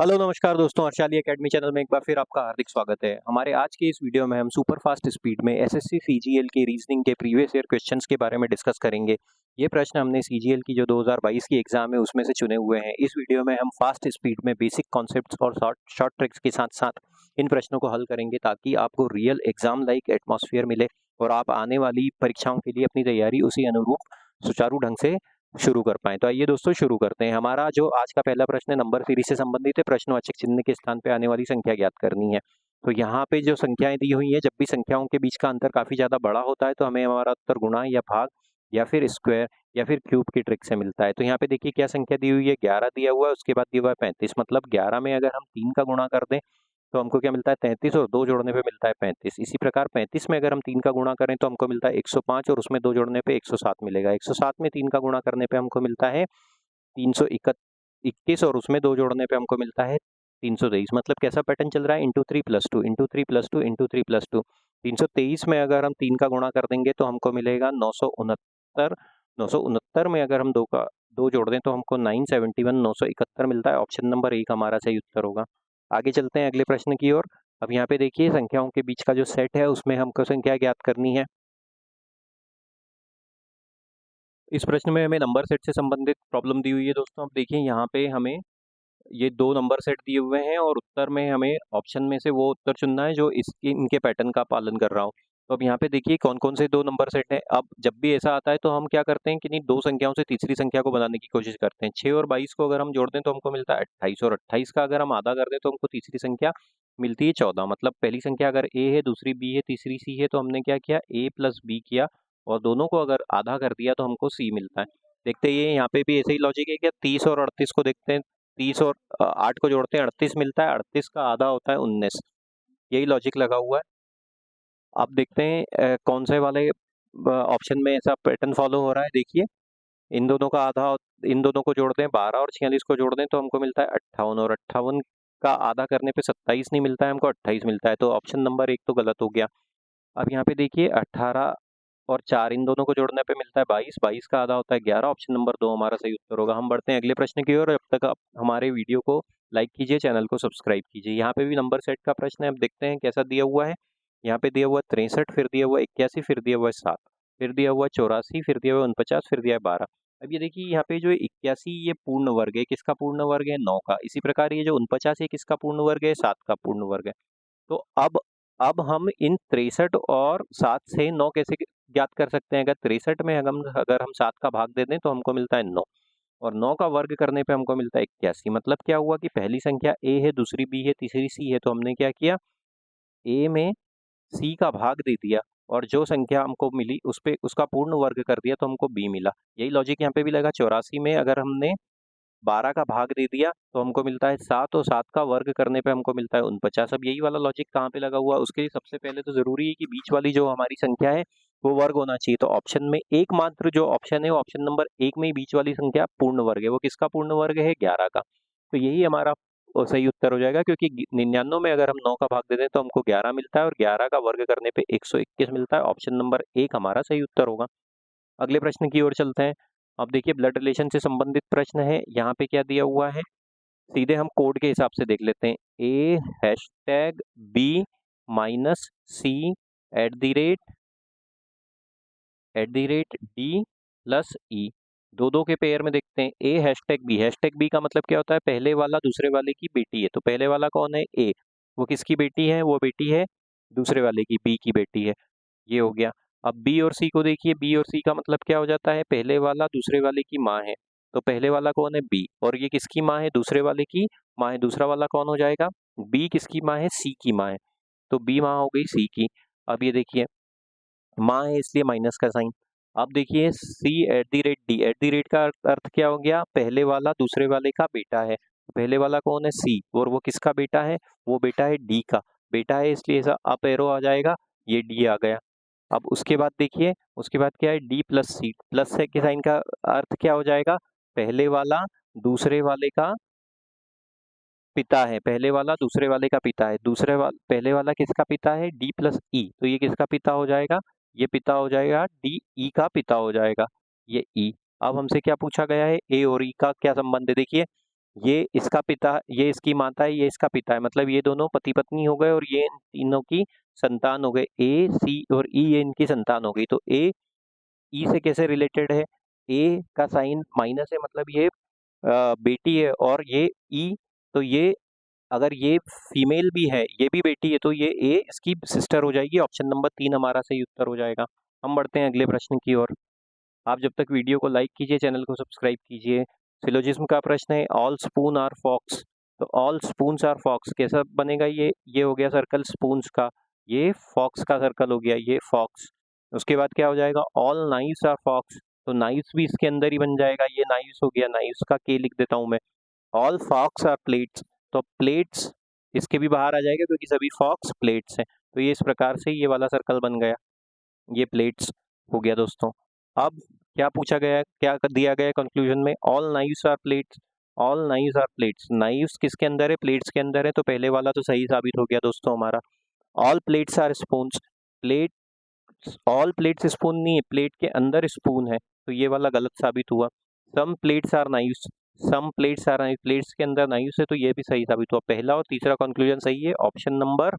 Hello नमस्कार दोस्तों, Harshali academy channel में एक बार फिर आपका हार्दिक स्वागत है। हमारे आज के इस वीडियो में हम सुपर फास्ट स्पीड में एसएससी सीजीएल की रीजनिंग के प्रीवियस ईयर क्वेश्चंस के बारे में डिस्कस करेंगे। ये प्रश्न हमने सीजीएल की जो 2022 की एग्जाम है उसमें से चुने हुए हैं। इस वीडियो में हम फास्ट स्पीड में बेसिक कॉन्सेप्ट्स और शॉर्ट ट्रिक्स के साथ साथ इन प्रश्नों को हल करेंगे ताकि आपको रियल एग्जाम लाइक एटमॉस्फेयर मिले और आप आने वाली परीक्षाओं के लिए अपनी तैयारी उसी अनुरूप सुचारू ढंग से शुरू कर पाएं। तो आइए दोस्तों शुरू करते हैं। हमारा जो आज का पहला प्रश्न है नंबर सीरीज से संबंधित है। प्रश्नवाचक चिन्ह के स्थान पे आने वाली संख्या ज्ञात करनी है। तो यहाँ पे जो संख्याएं दी हुई हैं, जब भी संख्याओं के बीच का अंतर काफी ज्यादा बड़ा होता है तो हमें हमारा उत्तर गुणा या भाग या फिर स्क्वायर या फिर क्यूब की ट्रिक से मिलता है। तो यहाँ पे देखिए क्या संख्या दी हुई है, 11 दिया हुआ है, उसके बाद दिया हुआ है 35। मतलब 11 में अगर हम 3 का गुणा कर दें तो हमको क्या मिलता है 33 और 2 जोड़ने पे मिलता है 35। इसी प्रकार 35 में अगर हम 3 का गुणा करें तो हमको मिलता है 105 और उसमें 2 जोड़ने पे 107 मिलेगा। 107 में 3 का गुणा करने पे हमको मिलता है 321 और उसमें 2 जोड़ने पे हमको मिलता है 323। मतलब कैसा पैटर्न चल रहा है, into 3 plus 2 into 3 plus 2 into 3 plus 2। 323 में अगर हम 3 का गुणा कर देंगे तो हमको मिलेगा 969। 969 में अगर हम 2 जोड़ दें तो हमको 971 971 मिलता है। ऑप्शन नंबर 1 हमारा सही उत्तर होगा। आगे चलते हैं अगले प्रश्न की ओर। अब यहाँ पे देखिए संख्याओं के बीच का जो सेट है उसमें हमको संख्या ज्ञात करनी है। इस प्रश्न में हमें नंबर सेट से संबंधित प्रॉब्लम दी हुई है दोस्तों। अब देखिए यहाँ पे हमें ये 2 नंबर सेट दिए हुए हैं और उत्तर में हमें ऑप्शन में से वो उत्तर चुनना है जो इसके इनके पैटर्न का पालन कर रहा हो। तो अब यहाँ पे देखिए कौन कौन से 2 नंबर सेट हैं। अब जब भी ऐसा आता है तो हम क्या करते हैं कि नहीं, 2 संख्याओं से तीसरी संख्या को बनाने की कोशिश करते हैं। 6 और 22 को अगर हम जोड़ दें तो हमको मिलता है 28 और 28 का अगर हम आधा कर दें तो हमको तीसरी संख्या मिलती है 14। मतलब पहली संख्या अगर ए है, दूसरी बी है, तीसरी सी है, तो हमने क्या किया, ए प्लस बी किया और दोनों को अगर आधा कर दिया तो हमको सी मिलता है। देखते हैं ये यहाँ पे भी ऐसे ही लॉजिक है क्या। 30 और 38 को देखते हैं। 30 और 8 को जोड़ते हैं, 38 मिलता है। 38 का आधा होता है 19। यही लॉजिक लगा हुआ है। अब देखते हैं कौन से वाले ऑप्शन में ऐसा पैटर्न फॉलो हो रहा है। देखिए इन दोनों का आधा, इन दोनों को जोड़ते हैं 12 और 46 को जोड़ दें तो हमको मिलता है 58 और 58 का आधा करने पे 27 नहीं मिलता है, हमको 28 मिलता है। तो ऑप्शन नंबर 1 तो गलत हो गया। अब यहाँ पे देखिए 18 और 4 इन दोनों को जोड़ने पे मिलता है 22। 22 का आधा होता है 11। ऑप्शन नंबर 2 हमारा सही उत्तर होगा। हम बढ़ते हैं अगले प्रश्न की ओर। अब तक आप हमारे वीडियो को लाइक कीजिए, चैनल को सब्सक्राइब कीजिए। यहाँ पे भी नंबर सेट का प्रश्न है। अब देखते हैं कैसा दिया हुआ है। यहाँ पे दिया हुआ है 63, फिर दिया हुआ है 81, फिर दिया हुआ है 7, फिर दिया हुआ है 84, फिर दिया हुआ है 49, फिर दिया है 12। अब ये देखिए यहाँ पे जो 81 ये पूर्ण वर्ग है, किसका पूर्ण वर्ग है, 9 का। इसी प्रकार ये जो 49 है किसका पूर्ण वर्ग है, 7 का पूर्ण वर्ग है। तो अब हम इन 63 और 7 से 9 कैसे ज्ञात कर सकते हैं। अगर 63 में अगर हम 7 का भाग दे दें तो हमको मिलता है 9 और 9 का वर्ग करने पे हमको मिलता है 81। मतलब क्या हुआ कि पहली संख्या ए है, दूसरी बी है, तीसरी सी है, तो हमने क्या किया, ए में सी का भाग दे दिया और जो संख्या हमको मिली उस पे उसका पूर्ण वर्ग कर दिया तो हमको बी मिला। यही लॉजिक यहाँ पे भी लगा। 84 में अगर हमने 12 का भाग दे दिया तो हमको मिलता है 7 और 7 का वर्ग करने पे हमको मिलता है 49। अब यही वाला लॉजिक कहाँ पे लगा हुआ है, उसके लिए सबसे पहले तो जरूरी है कि बीच वाली जो हमारी संख्या है वो वर्ग होना चाहिए। तो ऑप्शन में एकमात्र जो ऑप्शन है वो ऑप्शन नंबर 1 में ही बीच वाली संख्या पूर्ण वर्ग है। वो किसका पूर्ण वर्ग है, 11 का। तो यही हमारा सही उत्तर हो जाएगा, क्योंकि 99 में अगर हम 9 का भाग दे दें तो हमको 11 मिलता है और 11 का वर्ग करने पे 121 मिलता है। ऑप्शन नंबर 1 हमारा सही उत्तर होगा। अगले प्रश्न की ओर चलते हैं। अब देखिए ब्लड रिलेशन से संबंधित प्रश्न है। यहाँ पे क्या दिया हुआ है, सीधे हम कोड के हिसाब से देख लेते हैं। A hashtag B minus C at the rate D plus E. दो दो के पेयर में देखते हैं। A hashtag B, hashtag B का मतलब क्या होता है, पहले वाला दूसरे वाले की बेटी है। तो पहले वाला कौन है, ए, वो किसकी बेटी है, वो बेटी है दूसरे वाले की, बी की बेटी है। ये हो गया। अब बी और सी को देखिए। बी और सी का मतलब क्या हो जाता है, पहले वाला दूसरे वाले की माँ है। तो पहले वाला कौन है, बी, और ये किसकी माँ है, दूसरे वाले की माँ है। दूसरा वाला कौन हो जाएगा, बी किसकी माँ है, सी की माँ है। तो बी माँ हो गई सी की। अब ये देखिए माँ है इसलिए माइनस का साइन। अब देखिए सी @d, @d का अर्थ क्या हो गया, पहले वाला दूसरे वाले का बेटा है। पहले वाला कौन है, सी, और वो किसका बेटा है, वो बेटा है डी का। बेटा है इसलिए ऐसा अप एरो आ जाएगा, ये डी आ गया। अब उसके बाद देखिए, उसके बाद क्या है, डी प्लस सी। प्लस से के साइन का अर्थ क्या हो जाएगा, पहले वाला दूसरे वाले का पिता है। पहले वाला दूसरे वाले का पिता है। पहले वाला किसका पिता है, डी प्लस ई। तो ये किसका पिता हो जाएगा, ये पिता हो जाएगा डी, ई का पिता हो जाएगा ये ई। अब हमसे क्या पूछा गया है, ए और ई का क्या संबंध है। देखिए ये इसका पिता, ये इसकी माता है, ये इसका पिता है, मतलब ये दोनों पति पत्नी हो गए और ये इन तीनों की संतान हो गए। ए, सी और ई ये इनकी संतान हो गई। तो ए ई से कैसे रिलेटेड है? ए का साइन माइनस है, मतलब ये बेटी है, और ये ई, तो ये अगर ये फीमेल भी है, ये भी बेटी है, तो ये ए इसकी सिस्टर हो जाएगी। ऑप्शन नंबर 3 हमारा सही उत्तर हो जाएगा। हम बढ़ते हैं अगले प्रश्न की ओर। आप जब तक वीडियो को लाइक कीजिए, चैनल को सब्सक्राइब कीजिए। सिलोजिज्म का प्रश्न है, ऑल स्पून आर फॉक्स। तो ऑल स्पून्स आर फॉक्स कैसा बनेगा? ये हो गया सर्कल स्पून्स का, ये फॉक्स का सर्कल हो गया, ये फॉक्स। उसके बाद क्या हो जाएगा? All knives are forks. तो नाइव्स भी इसके अंदर ही बन जाएगा, ये नाइव्स हो गया, नाइव्स का के लिख देता हूं मैं। All forks are plates. तो प्लेट्स इसके भी बाहर आ जाएगा क्योंकि सभी फॉक्स प्लेट्स हैं। तो ये इस प्रकार से ये वाला सर्कल बन गया, ये प्लेट्स हो गया दोस्तों। अब क्या पूछा गया है, क्या दिया गया है कंक्लूजन में? All knives are plates. All knives are plates, knives किसके अंदर है? प्लेट्स के अंदर है। तो पहले वाला तो सही साबित हो गया दोस्तों हमारा। All plates are spoons. Plate, all plates spoon नहीं है, प्लेट के अंदर स्पून है, तो ये वाला गलत साबित हुआ। Some plates are knives. Some plates are knives, plates के अंदर नाइव्स है, तो ये भी सही साबित हुआ। पहला और तीसरा कंक्लूजन सही है। ऑप्शन नंबर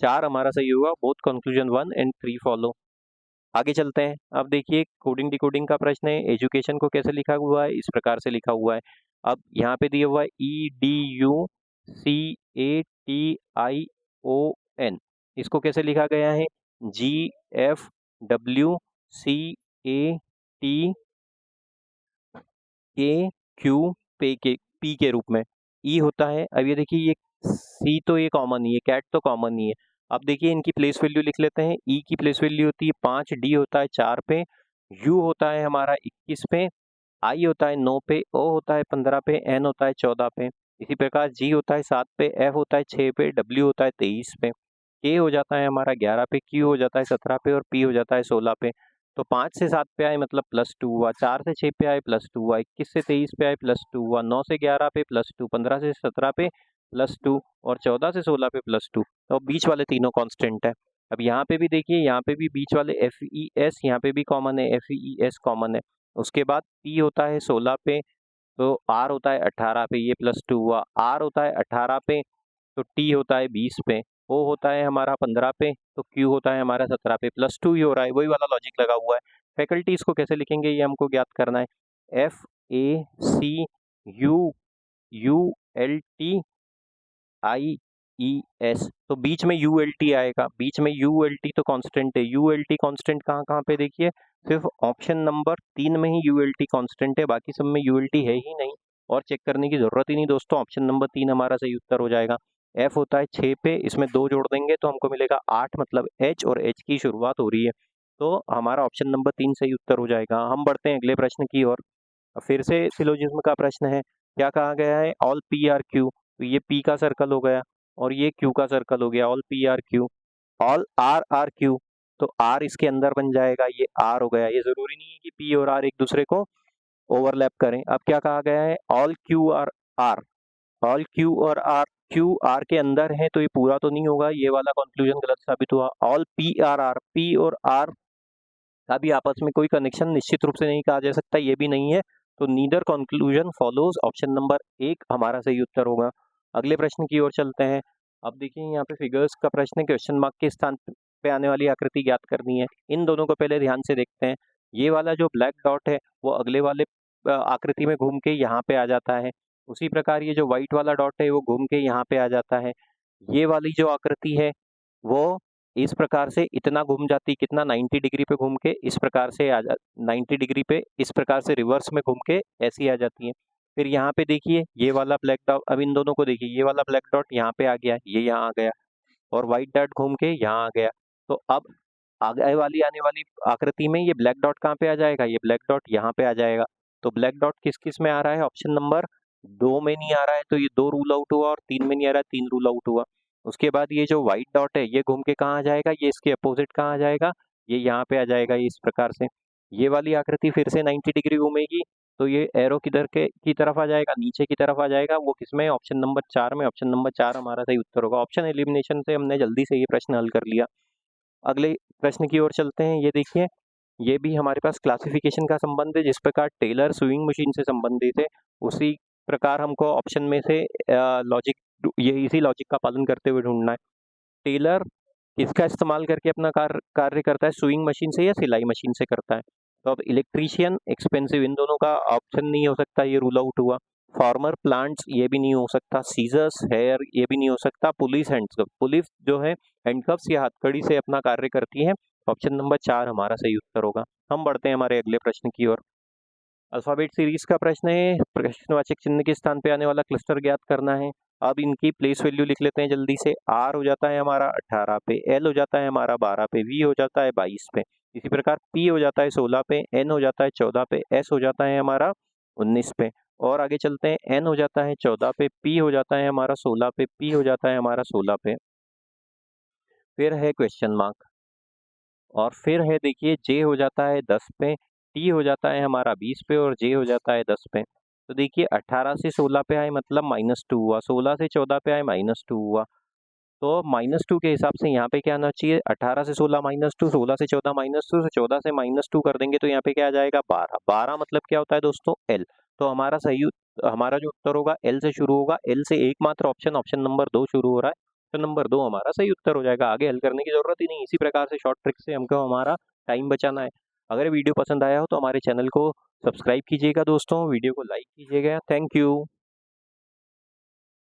4 हमारा सही होगा। Both conclusion 1 and 3 follow. आगे चलते हैं। अब देखिए कोडिंग डिकोडिंग का प्रश्न है। एजुकेशन को कैसे लिखा हुआ है? इस प्रकार से लिखा हुआ है। अब यहाँ पे दिया हुआ है EDUCATION। इसको कैसे लिखा गया है? GFWCATKQ के रूप में। ई होता है, अब ये देखिए ये सी तो ये कॉमन ही है, कैट तो कॉमन ही है। अब देखिए इनकी प्लेस वैल्यू लिख लेते हैं। ई की प्लेस वैल्यू होती है 5, डी होता है 4 पे, यू होता है हमारा 21 पे, आई होता है 9 पे, ओ होता है 15 पे, एन होता है 14 पे। इसी प्रकार जी होता है 7 पे, एफ होता है 6 पे, डब्ल्यू होता है 23 पे, के हो जाता है हमारा 11 पे, क्यू हो जाता है 17 पे और पी हो जाता है 16 पे। तो 5 से 7 पे आए मतलब +2 हुआ, 4 से 6 पे आए +2 हुआ, 21 से 23 पे आए +2 हुआ, 9 से 11 पे +2, 15 से 17 पे +2 और 14 से 16 पे +2। तो बीच वाले तीनों कांस्टेंट है। अब यहाँ पे भी देखिए, यहाँ पे भी बीच वाले FES यहाँ पे भी कॉमन है, FES कॉमन है। उसके बाद P होता है 16 पे, तो R होता है 18 पे, ये +2 हुआ। R होता है 18 पे, तो T होता है 20 पे, O होता है हमारा 15 पे, तो Q होता है हमारा 17 पे। +2 ही हो रहा है, वही वाला लॉजिक लगा हुआ है। फैकल्टी इसको कैसे लिखेंगे ये हमको ज्ञात करना है। FACUULTIES, तो बीच में ULT आएगा, बीच में ULT तो कांस्टेंट है। ULT कांस्टेंट कहाँ कहाँ पे? देखिए सिर्फ ऑप्शन नंबर 3 में ही ULT कांस्टेंट है, बाकी सब में ULT है ही नहीं और चेक करने की जरूरत ही नहीं दोस्तों। ऑप्शन नंबर 3 हमारा सही उत्तर हो जाएगा। F होता है 6 पे, इसमें 2 जोड़ देंगे तो हमको मिलेगा 8, मतलब H, और H की शुरुआत हो रही है, तो हमारा ऑप्शन नंबर 3 सही उत्तर हो जाएगा। हम बढ़ते हैं अगले प्रश्न की ओर। फिर से सिलोजिज्म का प्रश्न है। क्या कहा गया है? All P are Q. तो ये पी का सर्कल हो गया और ये क्यू का सर्कल हो गया। All P are Q, all R are Q, तो आर इसके अंदर बन जाएगा, ये आर हो गया। ये जरूरी नहीं है कि पी और आर एक दूसरे को ओवरलैप करें। अब क्या कहा गया है? All Q are R. All Q और आर, क्यू आर के अंदर है तो ये पूरा तो नहीं होगा, ये वाला कंक्लूजन गलत साबित हुआ। All P are R, P और आर का भी आपस में कोई कनेक्शन निश्चित रूप से नहीं कहा जा सकता, ये भी नहीं है, तो neither conclusion follows. Option number 1 हमारा सही उत्तर होगा। अगले प्रश्न की ओर चलते हैं। अब देखिए यहाँ पे फिगर्स का प्रश्न है, क्वेश्चन मार्क के स्थान पे आने वाली आकृति ज्ञात करनी है। इन दोनों को पहले ध्यान से देखते हैं। ये वाला जो ब्लैक डॉट है वो अगले वाले आकृति में घूम के यहाँ पे आ जाता है। उसी प्रकार ये जो व्हाइट वाला डॉट है वो घूम के यहाँ पे आ जाता है। ये वाली जो आकृति है वो इस प्रकार से इतना घूम जाती, कितना 90 डिग्री पे घूम के इस प्रकार से 90 डिग्री पे इस प्रकार से रिवर्स में घूम के ऐसी आ जाती है। फिर यहाँ पे देखिए ये वाला ब्लैक डॉट, अब इन दोनों को देखिए, ये वाला ब्लैक डॉट यहाँ पे आ गया, ये यहाँ आ गया, और व्हाइट डॉट घूम के यहाँ आ गया। तो अब आगे वाली आने वाली आकृति में ये ब्लैक डॉट कहाँ पे आ जाएगा? ये ब्लैक डॉट यहाँ पे आ जाएगा। तो ब्लैक डॉट किस किस में आ रहा है? ऑप्शन नंबर 2 में नहीं आ रहा है, तो ये 2 रूल आउट हुआ, और 3 में नहीं आ रहा है, 3 रूल आउट हुआ। उसके बाद ये जो व्हाइट डॉट है ये घूम के कहाँ आ जाएगा? ये इसके अपोजिट कहाँ आ जाएगा? ये यहाँ पे आ जाएगा, ये इस प्रकार से। ये वाली आकृति फिर से 90 डिग्री घूमेगी, तो ये एरो किधर के की तरफ आ जाएगा? नीचे की तरफ आ जाएगा। वो किसमें? ऑप्शन नंबर 4 में। ऑप्शन नंबर 4 हमारा सही उत्तर होगा। ऑप्शन एलिमिनेशन से हमने जल्दी से ये प्रश्न हल कर लिया। अगले प्रश्न की ओर चलते हैं। ये देखिए, ये भी हमारे पास क्लासिफिकेशन का संबंध है। जिस प्रकार टेलर सुइंग मशीन से संबंधित है, उसी प्रकार हमको ऑप्शन में से लॉजिक ये इसी लॉजिक का पालन करते हुए ढूंढना है। टेलर किसका इस्तेमाल करके अपना कार्य करता है, सुइंग मशीन से या सिलाई मशीन से करता है। तो अब इलेक्ट्रीशियन एक्सपेंसिव, इन दोनों का ऑप्शन नहीं हो सकता, ये रूल आउट हुआ। फार्मर प्लांट्स ये भी नहीं हो सकता। सीजर्स हेयर ये भी नहीं हो सकता। पुलिस हैंडकफ, पुलिस जो है हैंडकफ्स या हथकड़ी से अपना कार्य करती है। ऑप्शन नंबर 4 हमारा सही उत्तर होगा। हम बढ़ते हैं हमारे अगले प्रश्न की ओर। अल्फाबेट सीरीज का प्रश्न है, प्रश्नवाचक चिन्ह के स्थान पे आने वाला क्लस्टर ज्ञात करना है। अब इनकी प्लेस वैल्यू लिख लेते हैं जल्दी से। आर हो जाता है हमारा 18 पे, एल हो जाता है हमारा 12 पे, वी हो जाता है 22 पे, इसी प्रकार पी हो जाता है 16 पे, एन हो जाता है 14 पे, एस हो जाता है हमारा 19 पे। और आगे चलते हैं, एन हो जाता है 14 पे, पी हो जाता है हमारा 16 पे, पी हो जाता है हमारा 16 पे, फिर है क्वेश्चन मार्क, और फिर है देखिए जे हो जाता है 10 पे, टी हो जाता है हमारा 20 पे, और जे हो जाता है 10 पे। तो देखिए 18 से 16 पे आए मतलब -2 हुआ, 16 से 14 पे आए -2 हुआ। तो -2 के हिसाब से यहाँ पे क्या आना चाहिए, 18 से 16 -2, 16 से 14 -2, से 14 से -2 कर देंगे तो यहाँ पे क्या आ जाएगा 12। 12 मतलब क्या होता है दोस्तों, एल। तो हमारा हमारा जो उत्तर होगा एल से शुरू होगा। एल से एकमात्र ऑप्शन, ऑप्शन नंबर 2 शुरू हो रहा है। ऑप्शन नंबर 2 हमारा सही उत्तर हो जाएगा। आगे हल करने की जरूरत ही नहीं, इसी प्रकार से शॉर्ट ट्रिक से हमको हमारा टाइम बचाना है। अगर वीडियो पसंद आया हो तो हमारे चैनल को सब्सक्राइब कीजिएगा दोस्तों, वीडियो को लाइक कीजिएगा। Thank you.